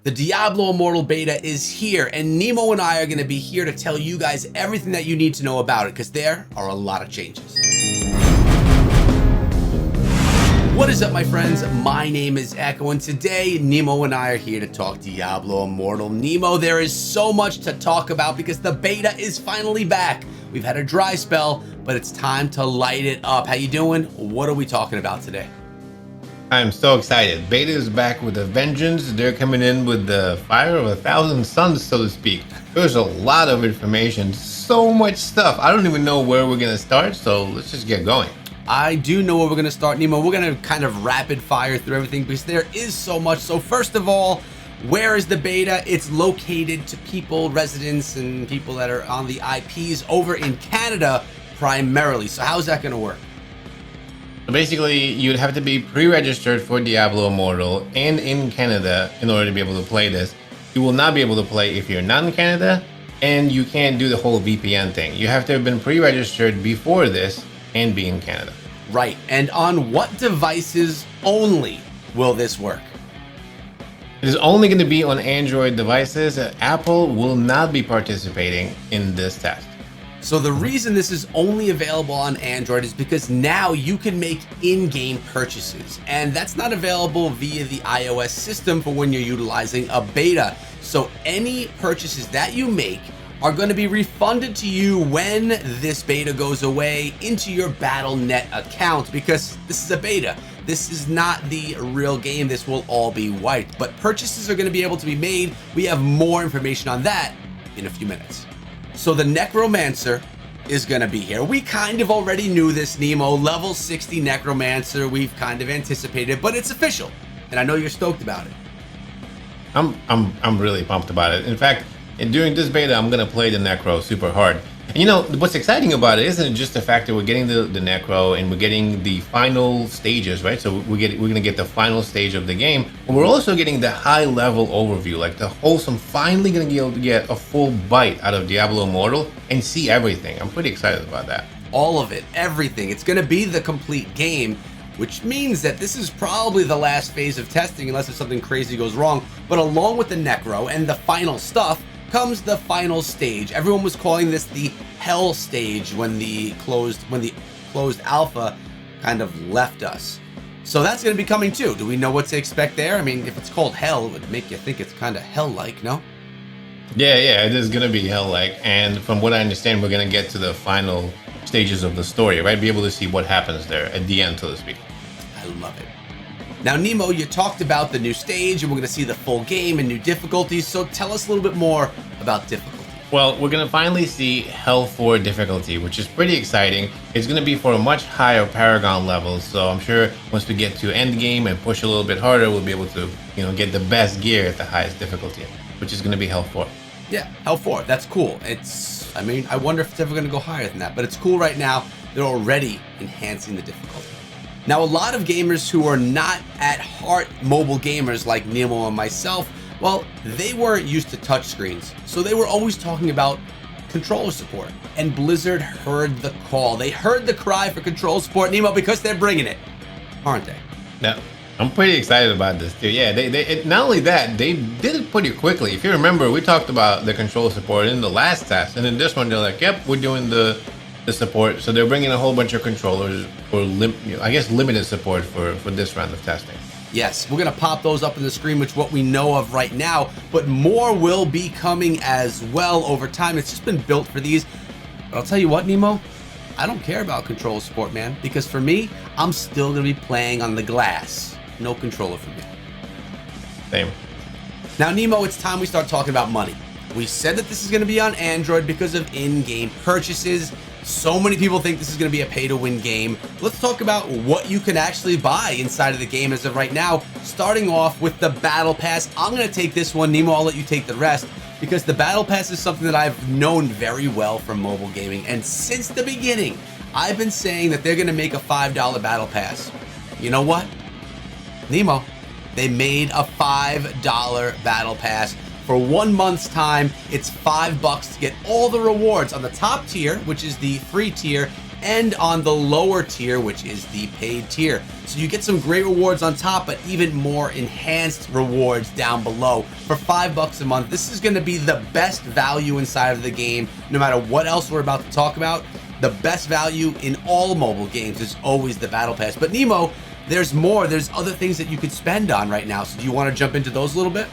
The Diablo Immortal beta is here, and Nemo and I are going to be here to tell you guys everything that you need to know about it, because there are a lot of changes. What is up, my friends? My name is Echo, and today Nemo and I are here to talk Diablo Immortal. Nemo, there is so much to talk about because the beta is finally back. We've had a dry spell, but it's time to light it up. How you doing? What are we talking about today? I'm so excited. Beta is back with a vengeance. They're coming in with the fire of 1,000 suns, so to speak. There's a lot of information, so much stuff. I don't even know where we're going to start, so let's just get going. I do know where we're going to start, Nemo. We're going to kind of rapid fire through everything because there is so much. So first of all, where is the beta? It's located to people, residents, and people that are on the IPs over in Canada primarily. So how's that going to work? So basically, you'd have to be pre-registered for Diablo Immortal and in Canada in order to be able to play this. You will not be able to play if you're not in Canada, and you can't do the whole VPN thing. You have to have been pre-registered before this and be in Canada. Right, and on what devices only will this work? It is only going to be on Android devices. Apple will not be participating in this test. So the reason this is only available on Android is because now you can make in-game purchases, and that's not available via the iOS system for when you're utilizing a beta. So any purchases that you make are going to be refunded to you when this beta goes away into your Battle.net account, because this is a beta. This is not the real game. This will all be wiped, but purchases are going to be able to be made. We have more information on that in a few minutes. So the Necromancer is going to be here. We kind of already knew this, Nemo. Level 60 Necromancer, we've kind of anticipated, but it's official, and I know you're stoked about it. I'm really pumped about it. In fact, during this beta, I'm going to play the Necro super hard. And you know, what's exciting about it isn't just the fact that we're getting the Necro and we're getting the final stages, right? So we're going to get the final stage of the game, but we're also getting the high level overview, like the wholesome, finally going to be able to get a full bite out of Diablo Immortal and see everything. I'm pretty excited about that. All of it, everything. It's going to be the complete game, which means that this is probably the last phase of testing unless if something crazy goes wrong. But along with the Necro and the final stuff comes the final stage. Everyone was calling this the Hell stage when the closed alpha kind of left us. So that's going to be coming too. Do we know what to expect there? I mean, if it's called Hell, it would make you think it's kind of hell-like, no? Yeah, it is going to be hell-like. And from what I understand, we're going to get to the final stages of the story, right? Be able to see what happens there at the end, so to speak. I love it. Now, Nemo, you talked about the new stage, and we're going to see the full game and new difficulties, so tell us a little bit more about difficulty. Well, we're going to finally see Hell 4 difficulty, which is pretty exciting. It's going to be for a much higher Paragon level, so I'm sure once we get to endgame and push a little bit harder, we'll be able to, get the best gear at the highest difficulty, which is going to be Hell 4. Yeah, Hell 4, that's cool. I wonder if it's ever going to go higher than that, but it's cool right now. They're already enhancing the difficulty. Now, a lot of gamers who are not at heart mobile gamers like Nemo and myself, well, they weren't used to touchscreens, so they were always talking about controller support. And Blizzard heard the call. They heard the cry for controller support, Nemo, because they're bringing it, aren't they? Now, I'm pretty excited about this too. Yeah, they not only that, they did it pretty quickly. If you remember, we talked about the controller support in the last test, and in this one, they're like, yep, we're doing the support. So they're bringing a whole bunch of controllers for limited support for this round of testing. Yes, we're going to pop those up on the screen, which what we know of right now, but more will be coming as well over time. It's just been built for these. But I'll tell you what, Nemo, I don't care about controller support, man, because for me, I'm still going to be playing on the glass. No controller for me. Same. Now, Nemo, it's time we start talking about money. We said that this is going to be on Android because of in-game purchases. So many people think this is going to be a pay-to-win game. Let's talk about what you can actually buy inside of the game as of right now, starting off with the Battle Pass. I'm going to take this one, Nemo, I'll let you take the rest, because the Battle Pass is something that I've known very well from mobile gaming, and since the beginning, I've been saying that they're going to make a $5 Battle Pass. You know what? Nemo, they made a $5 Battle Pass. For 1 month's time, it's $5 to get all the rewards on the top tier, which is the free tier, and on the lower tier, which is the paid tier. So you get some great rewards on top, but even more enhanced rewards down below for $5 a month. This is going to be the best value inside of the game, no matter what else we're about to talk about. The best value in all mobile games is always the Battle Pass. But Nemo, there's more. There's other things that you could spend on right now. So do you want to jump into those a little bit?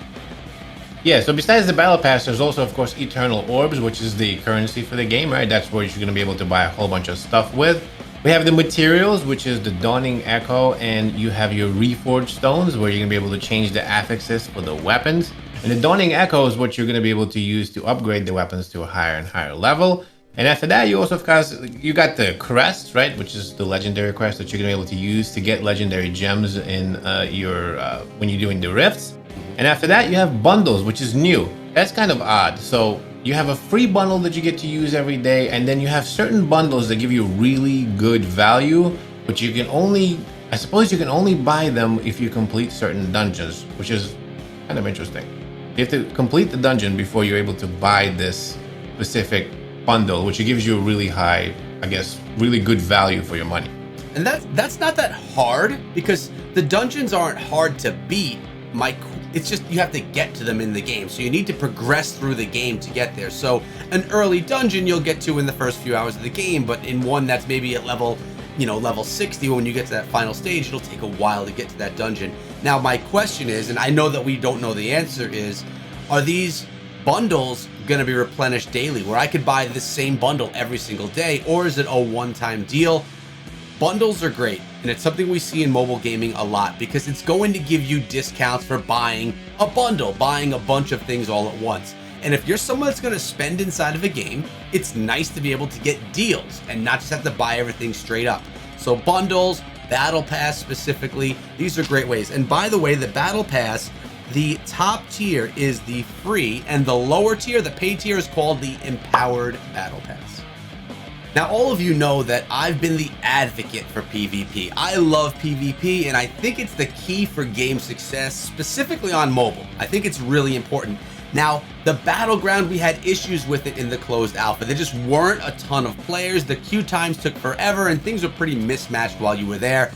Yeah, so besides the Battle Pass, there's also, of course, Eternal Orbs, which is the currency for the game, right? That's where you're going to be able to buy a whole bunch of stuff with. We have the materials, which is the Dawning Echo, and you have your Reforged Stones, where you're going to be able to change the affixes for the weapons. And the Dawning Echo is what you're going to be able to use to upgrade the weapons to a higher and higher level. And after that, you also, of course, you got the crest, right? Which is the legendary crest that you're going to be able to use to get legendary gems in when you're doing the rifts. And after that, you have bundles, which is new. That's kind of odd. So you have a free bundle that you get to use every day, and then you have certain bundles that give you really good value, but you can only, I suppose you can only buy them if you complete certain dungeons, which is kind of interesting. You have to complete the dungeon before you're able to buy this specific bundle, which gives you a really high, I guess, really good value for your money. And that's not that hard, because the dungeons aren't hard to beat. It's just you have to get to them in the game. So you need to progress through the game to get there. So an early dungeon you'll get to in the first few hours of the game, but in one that's maybe at level 60, when you get to that final stage, it'll take a while to get to that dungeon. Now my question is, and I know that we don't know the answer, is are these bundles going to be replenished daily, where I could buy this same bundle every single day, or is it a one-time deal? Bundles are great, and it's something we see in mobile gaming a lot, because it's going to give you discounts for buying a bundle, buying a bunch of things all at once. And if you're someone that's going to spend inside of a game, it's nice to be able to get deals and not just have to buy everything straight up. So bundles, Battle Pass specifically, these are great ways. And by the way, the Battle Pass, the top tier is the free, and the lower tier, the paid tier, is called the Empowered Battle Pass. Now, all of you know that I've been the advocate for PvP. I love PvP, and I think it's the key for game success, specifically on mobile. I think it's really important. Now, the Battleground, we had issues with it in the closed alpha. There just weren't a ton of players. The queue times took forever, and things were pretty mismatched while you were there.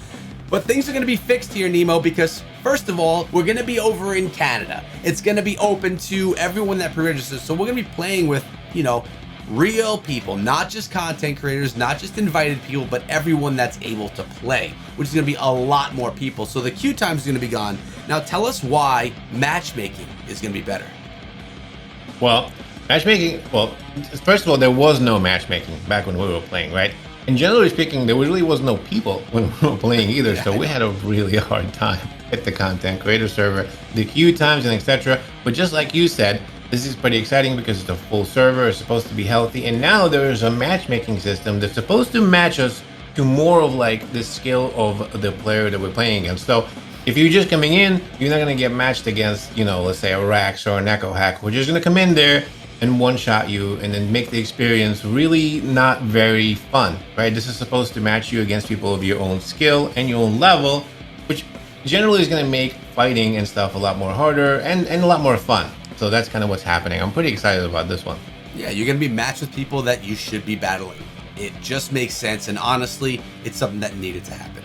But things are going to be fixed here, Nemo, because first of all, we're going to be over in Canada. It's going to be open to everyone that pre-registers. So we're going to be playing with, real people, not just content creators, not just invited people, but everyone that's able to play, which is going to be a lot more people. So the queue time is going to be gone. Now tell us why matchmaking is going to be better. Well, first of all, there was no matchmaking back when we were playing, right? And generally speaking, there really was no people when we were playing either, so we had a really hard time at the content creator server, the queue times and etc. But just like you said, this is pretty exciting because it's a full server, it's supposed to be healthy, and now there is a matchmaking system that's supposed to match us to more of like the skill of the player that we're playing against. So if you're just coming in, you're not going to get matched against, let's say a Rax or an Echo Hack, which is going to come in there and one-shot you and then make the experience really not very fun, right? This is supposed to match you against people of your own skill and your own level, which generally is going to make fighting and stuff a lot more harder and a lot more fun. So that's kind of what's happening. I'm pretty excited about this one. Yeah, you're going to be matched with people that you should be battling. It just makes sense, and honestly, it's something that needed to happen.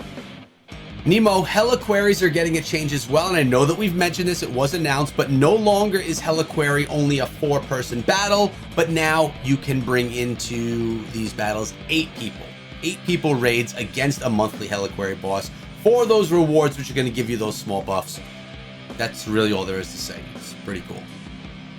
Nemo, Helliquaries are getting a change as well, and I know that we've mentioned this, it was announced, but no longer is Helliquary only a 4-person battle, but now you can bring into these battles 8 people. 8 people raids against a monthly Helliquary boss for those rewards, which are going to give you those small buffs. That's really all there is to say. It's pretty cool.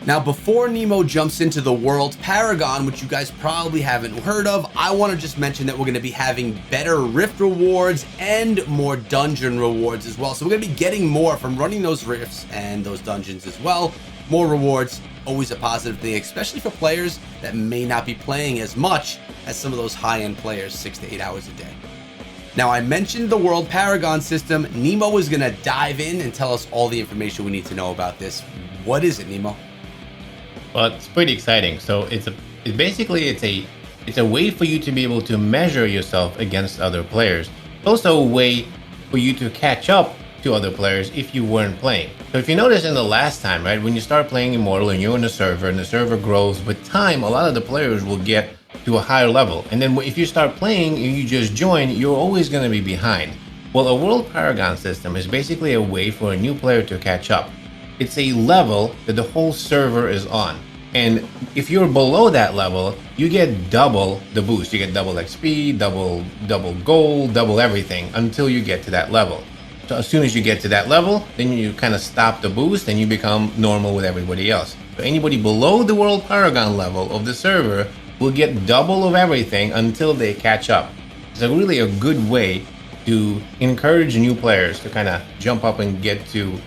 Now, before Nemo jumps into the World Paragon, which you guys probably haven't heard of, I want to just mention that we're going to be having better Rift rewards and more dungeon rewards as well. So we're going to be getting more from running those Rifts and those dungeons as well. More rewards, always a positive thing, especially for players that may not be playing as much as some of those high-end players 6 to 8 hours a day. Now, I mentioned the World Paragon system. Nemo is going to dive in and tell us all the information we need to know about this. What is it, Nemo? Well, it's pretty exciting. So it's a way for you to be able to measure yourself against other players. It's also a way for you to catch up to other players if you weren't playing. So if you notice in the last time, right, when you start playing Immortal and you're in a server and the server grows with time, a lot of the players will get to a higher level. And then if you start playing and you just join, you're always going to be behind. Well, a World Paragon system is basically a way for a new player to catch up. It's a level that the whole server is on. And if you're below that level, you get double the boost. You get double XP, double gold, double everything until you get to that level. So as soon as you get to that level, then you kind of stop the boost and you become normal with everybody else. So anybody below the World Paragon level of the server will get double of everything until they catch up. It's really a good way to encourage new players to kind of jump up and get to,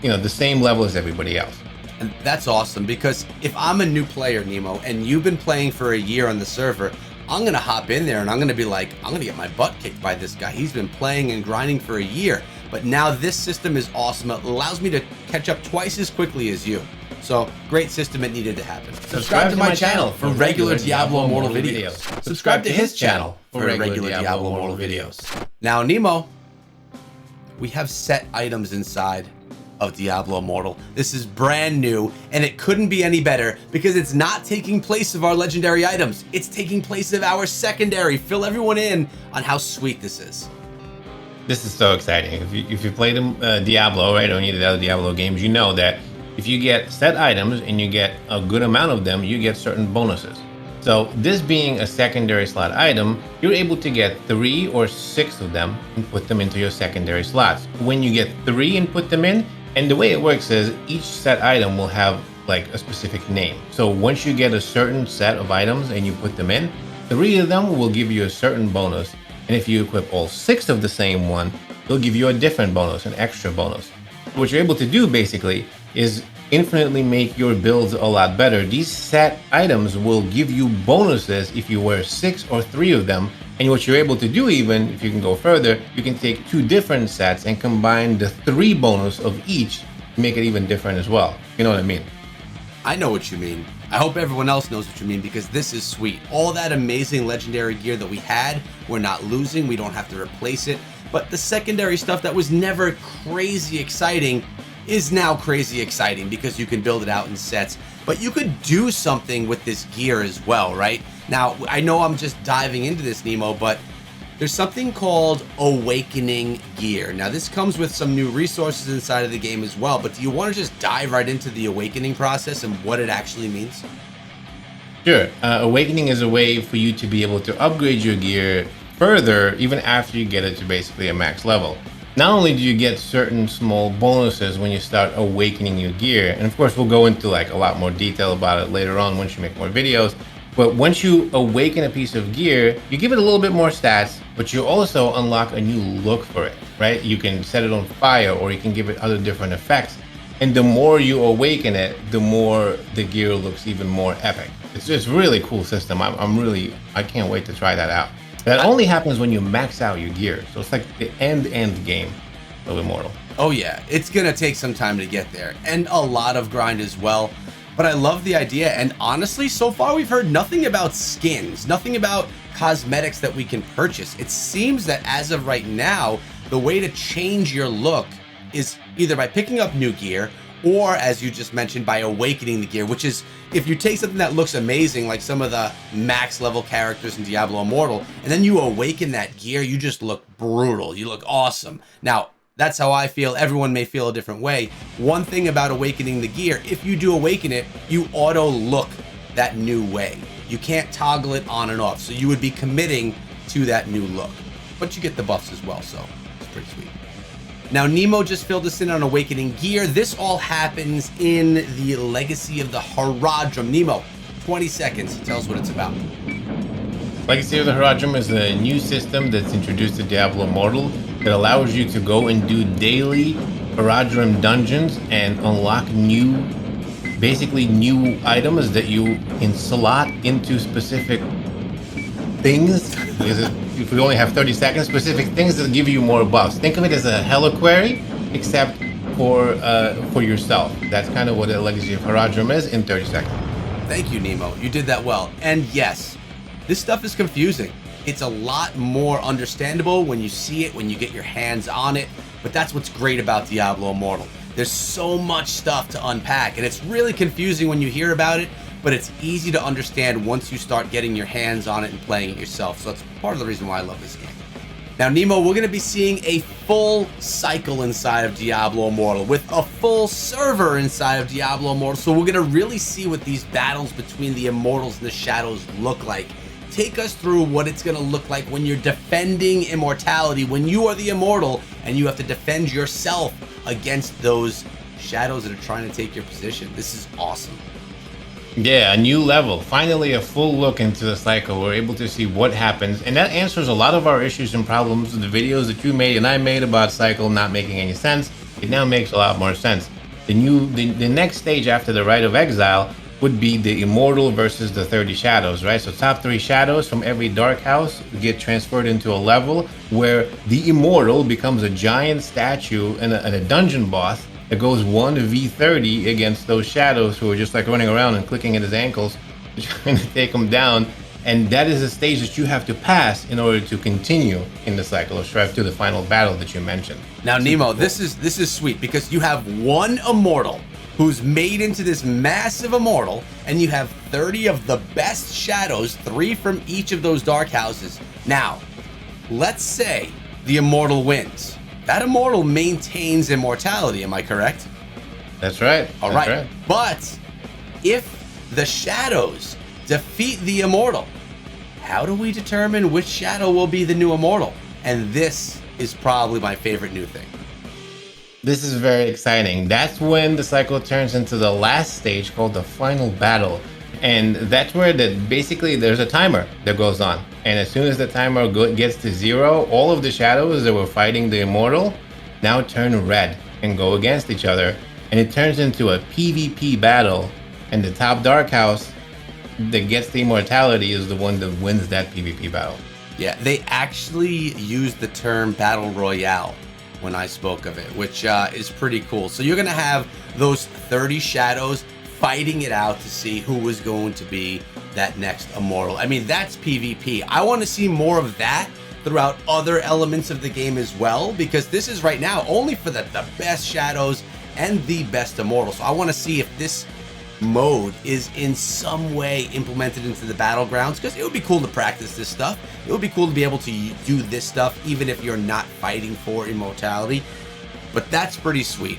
the same level as everybody else. And that's awesome, because if I'm a new player, Nemo, and you've been playing for a year on the server, I'm going to hop in there and I'm going to be like, I'm going to get my butt kicked by this guy. He's been playing and grinding for a year. But now this system is awesome. It allows me to catch up twice as quickly as you. So, great system, it needed to happen. Subscribe to my channel for regular Diablo Immortal videos. Subscribe to his channel for regular Diablo Immortal videos. Now, Nemo, we have set items inside of Diablo Immortal. This is brand new, and it couldn't be any better because it's not taking place of our legendary items. It's taking place of our secondary. Fill everyone in on how sweet this is. This is so exciting. If you played Diablo, right, or any of the other Diablo games, you know that if you get set items and you get a good amount of them, you get certain bonuses. So this being a secondary slot item, you're able to get 3 or 6 of them and put them into your secondary slots. When you get 3 and put them in, and the way it works is each set item will have like a specific name. So once you get a certain set of items and you put them in, 3 of them will give you a certain bonus. And if you equip all 6 of the same one, they'll give you a different bonus, an extra bonus. What you're able to do basically is infinitely make your builds a lot better. These set items will give you bonuses if you wear 6 or 3 of them. And what you're able to do, even if you can go further, you can take 2 different sets and combine the 3 bonus of each to make it even different as well. You know what I mean? I know what you mean. I hope everyone else knows what you mean, because this is sweet. All that amazing legendary gear that we had, we're not losing. We don't have to replace it. But the secondary stuff that was never crazy exciting is now crazy exciting because you can build it out in sets. But you could do something with this gear as well, right? Now, I know I'm just diving into this, Nemo, but there's something called Awakening gear. Now, this comes with some new resources inside of the game as well, but do you want to just dive right into the Awakening process and what it actually means? Sure. Awakening is a way for you to be able to upgrade your gear further, even after you get it to basically a max level. Not only do you get certain small bonuses when you start awakening your gear, and of course we'll go into like a lot more detail about it later on once you make more videos, but once you awaken a piece of gear, you give it a little bit more stats, but you also unlock a new look for it, right? You can set it on fire, or you can give it other different effects. And the more you awaken it, the more the gear looks even more epic. It's just a really cool system. I can't wait to try that out. That only happens when you max out your gear. So it's like the end game of Immortal. Oh yeah, it's gonna take some time to get there, and a lot of grind as well. But I love the idea, and honestly, so far we've heard nothing about skins, nothing about cosmetics that we can purchase. It seems that as of right now, the way to change your look is either by picking up new gear, or as you just mentioned, by awakening the gear, which is, if you take something that looks amazing, like some of the max level characters in Diablo Immortal, and then you awaken that gear, you just look brutal. You look awesome. Now, that's how I feel. Everyone may feel a different way. One thing about awakening the gear, if you do awaken it, you auto look that new way. You can't toggle it on and off. So you would be committing to that new look, but you get the buffs as well. So it's pretty sweet. Now, Nemo just filled us in on awakening gear. This all happens in the Legacy of the Horadrim. Nemo, 20 seconds. Tell us what it's about. Legacy of the Horadrim is a new system that's introduced to Diablo Immortal that allows you to go and do daily Horadrim dungeons and unlock basically new items that you can slot into specific things. If we only have 30 seconds, specific things that give you more buffs. Think of it as a Helliquary, except for yourself. That's kind of what the Legacy of Horadrim is in 30 seconds. Thank you, Nemo. You did that well. And yes, this stuff is confusing. It's a lot more understandable when you see it, when you get your hands on it. But that's what's great about Diablo Immortal. There's so much stuff to unpack, and it's really confusing when you hear about it. but it's easy to understand once you start getting your hands on it and playing it yourself. So that's part of the reason why I love this game. Now, Nemo, we're going to be seeing a full cycle inside of Diablo Immortal with a full server inside of Diablo Immortal. So we're going to really see what these battles between the Immortals and the Shadows look like. Take us through what it's going to look like when you're defending immortality, when you are the Immortal and you have to defend yourself against those Shadows that are trying to take your position. This is awesome. Yeah, a new level. Finally, a full look into the cycle. We're able to see what happens, and that answers a lot of our issues and problems. The videos that you made and I made about cycle not making any sense, it now makes a lot more sense. The next stage after the Rite of Exile would be the Immortal versus the 30 Shadows, right? So top 3 Shadows from every Dark House get transferred into a level where the Immortal becomes a giant statue and a dungeon boss that goes 1v30 against those Shadows who are just like running around and clicking at his ankles, trying to take him down. And that is a stage that you have to pass in order to continue in the cycle of strife to the final battle that you mentioned. Now, Nemo, this is sweet because you have one Immortal who's made into this massive Immortal, and you have 30 of the best Shadows, 3 from each of those Dark Houses. Now, let's say the Immortal wins. That Immortal maintains immortality, am I correct? That's right. All right. But if the Shadows defeat the Immortal, how do we determine which Shadow will be the new Immortal? And this is probably my favorite new thing. This is very exciting. That's when the cycle turns into the last stage called the final battle. And that's where basically there's a timer that goes on. And as soon as the timer gets to 0, all of the Shadows that were fighting the Immortal now turn red and go against each other. And it turns into a PvP battle. And the top Dark House that gets the immortality is the one that wins that PvP battle. Yeah, they actually used the term Battle Royale when I spoke of it, which is pretty cool. So you're going to have those 30 Shadows fighting it out to see who was going to be that next Immortal. I mean, that's PvP. I want to see more of that throughout other elements of the game as well, because this is right now only for the best Shadows and the best Immortal. So I want to see if this mode is in some way implemented into the battlegrounds, because it would be cool to practice this stuff. It would be cool to be able to do this stuff even if you're not fighting for immortality. But that's pretty sweet.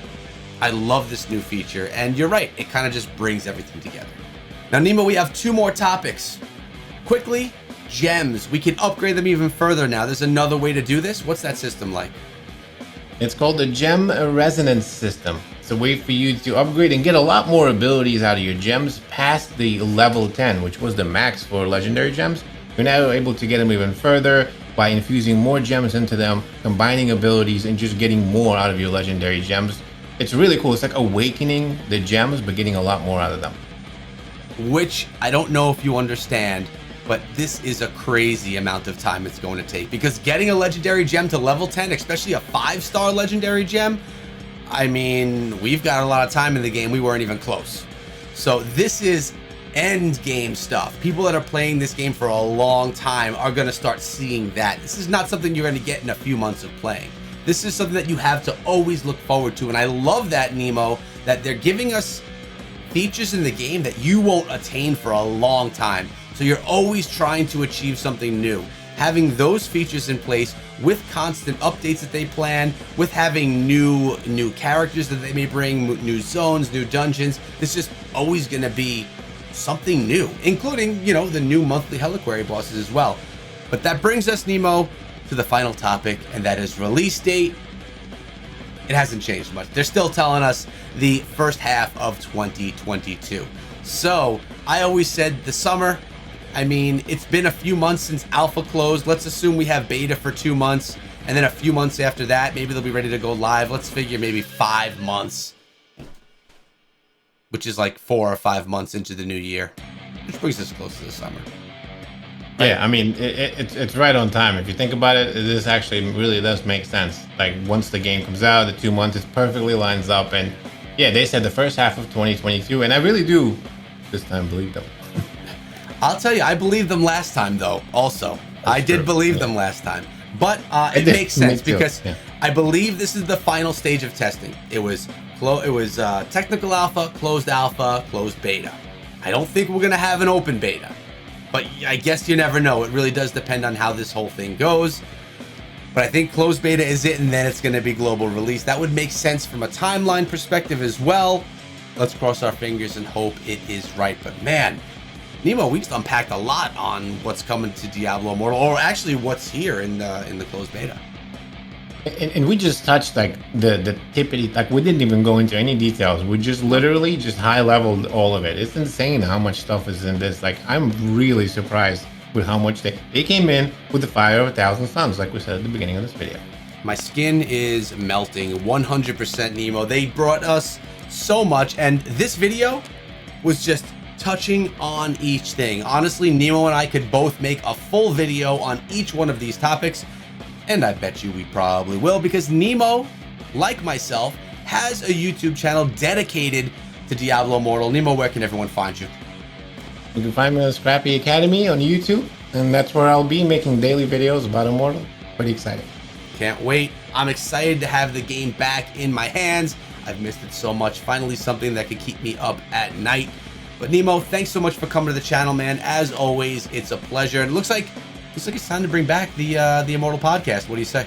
I love this new feature, and you're right, it kind of just brings everything together. Now, Nemo, we have 2 more topics. Quickly, gems. We can upgrade them even further now. There's another way to do this. What's that system like? It's called the Gem Resonance System. It's a way for you to upgrade and get a lot more abilities out of your gems past the level 10, which was the max for legendary gems. You're now able to get them even further by infusing more gems into them, combining abilities, and just getting more out of your legendary gems. It's really cool. It's like awakening the gems, but getting a lot more out of them. Which I don't know if you understand, but this is a crazy amount of time it's going to take, because getting a legendary gem to level 10, especially a 5-star legendary gem, I mean, we've got a lot of time in the game. We weren't even close. So this is end game stuff. People that are playing this game for a long time are going to start seeing that. This is not something you're going to get in a few months of playing. This is something that you have to always look forward to. And I love that, Nemo, that they're giving us features in the game that you won't attain for a long time. So you're always trying to achieve something new. Having those features in place with constant updates that they plan, with having new characters that they may bring, new zones, new dungeons, it's just always going to be something new, including, you know, the new monthly Helliquary bosses as well. But that brings us, Nemo, to the final topic, and that is release date. It hasn't changed much. They're still telling us the first half of 2022. So I always said the summer. I mean, it's been a few months since alpha closed. Let's assume we have beta for 2 months, and then a few months after that, maybe they'll be ready to go live. Let's figure maybe 5 months, which is like 4 or 5 months into the new year, which brings us close to the summer. Yeah, I mean, it's right on time. If you think about it, this actually really does make sense. Like, once the game comes out, the 2 months, it perfectly lines up. And yeah, they said the first half of 2022, and I really do this time believe them. I'll tell you, I believed them last time, though, also. I did believe them last time. But it makes sense because I believe this is the final stage of testing. It was technical alpha, closed beta. I don't think we're gonna have an open beta, but I guess you never know. It really does depend on how this whole thing goes. But I think closed beta is it, and then it's going to be global release. That would make sense from a timeline perspective as well. Let's cross our fingers and hope it is right. But man, Nemo, we just unpacked a lot on what's coming to Diablo Immortal, or actually what's here in the closed beta. And we just touched like the tippity, like we didn't even go into any details. We just literally just high leveled all of it. It's insane how much stuff is in this. Like I'm really surprised with how much they came in with the fire of 1,000 suns, like we said at the beginning of this video. My skin is melting 100%, Nemo. They brought us so much, and this video was just touching on each thing. Honestly, Nemo and I could both make a full video on each one of these topics, and I bet you we probably will, because Nemo, like myself, has a YouTube channel dedicated to Diablo Immortal. Nemo, where can everyone find you? You can find me on Scrappy Academy on YouTube, and that's where I'll be making daily videos about Immortal. Pretty excited. Can't wait. I'm excited to have the game back in my hands. I've missed it so much. Finally, something that could keep me up at night. But Nemo, thanks so much for coming to the channel, man. As always, it's a pleasure. And it looks like it's time to bring back the Immortal podcast. What do you say?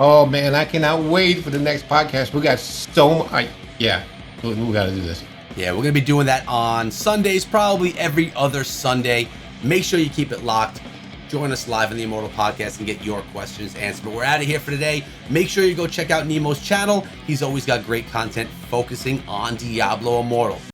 Oh man, I cannot wait for the next podcast. We got so much. Yeah, we got to do this. Yeah, we're going to be doing that on Sundays, probably every other Sunday. Make sure you keep it locked. Join us live on the Immortal Podcast and get your questions answered. But we're out of here for today. Make sure you go check out Nemo's channel. He's always got great content focusing on Diablo Immortal.